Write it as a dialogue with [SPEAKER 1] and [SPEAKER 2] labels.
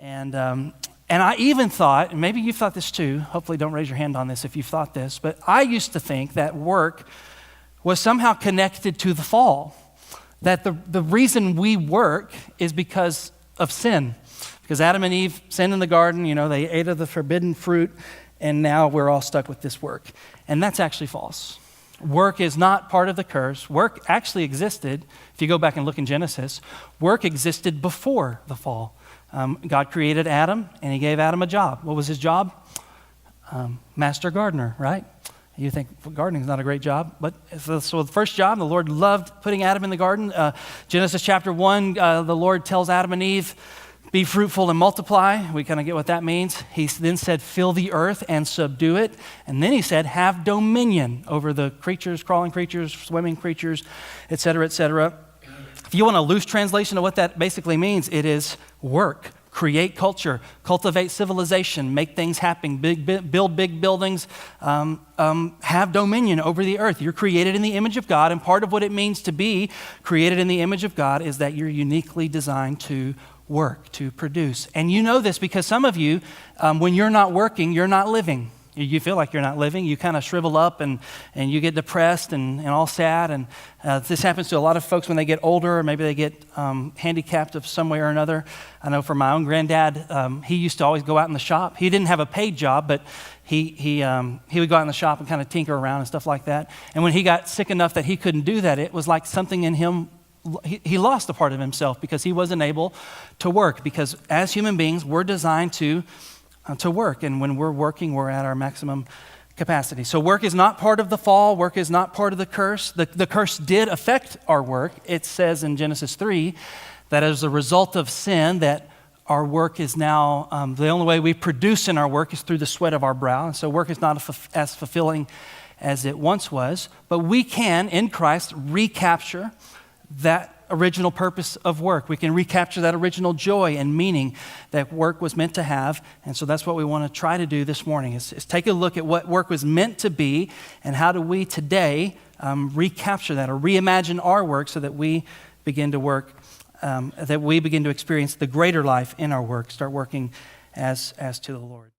[SPEAKER 1] And I even thought, and maybe you've thought this too, hopefully don't raise your hand on this if you've thought this, but I used to think that work was somehow connected to the fall. That the reason we work is because of sin. Because Adam and Eve sinned in the garden, they ate of the forbidden fruit, and now we're all stuck with this work. And that's actually false. Work is not part of the curse. Work actually existed. If you go back and look in Genesis, work existed before the fall. God created Adam, and he gave Adam a job. What was his job? Master gardener, right? You think gardening is not a great job, but so the first job, the Lord loved putting Adam in the garden. Genesis chapter 1, the Lord tells Adam and Eve, be fruitful and multiply. We kind of get what that means. He then said, fill the earth and subdue it. And then he said, have dominion over the creatures, crawling creatures, swimming creatures, et cetera, et cetera. If you want a loose translation of what that basically means, it is work, create culture, cultivate civilization, make things happen, build big buildings, have dominion over the earth. You're created in the image of God, and part of what it means to be created in the image of God is that you're uniquely designed to work, to produce. And you know this because some of you, when you're not working, you're not living. You feel like you're not living. You kind of shrivel up and you get depressed and all sad. And this happens to a lot of folks when they get older, or maybe they get handicapped of some way or another. I know for my own granddad, he used to always go out in the shop. He didn't have a paid job, but he would go out in the shop and kind of tinker around and stuff like that. And when he got sick enough that he couldn't do that, it was like something in him, he lost a part of himself because he wasn't able to work. Because as human beings, we're designed to work. And when we're working, we're at our maximum capacity. So work is not part of the fall. Work is not part of the curse. The curse did affect our work. It says in Genesis 3 that as a result of sin, that our work is now, the only way we produce in our work is through the sweat of our brow. And so work is not as fulfilling as it once was. But we can, in Christ, recapture that original purpose of work. We can recapture that original joy and meaning that work was meant to have. And so that's what we want to try to do this morning is take a look at what work was meant to be and how do we today recapture that or reimagine our work so that we begin to work, that we begin to experience the greater life in our work, start working as to the Lord.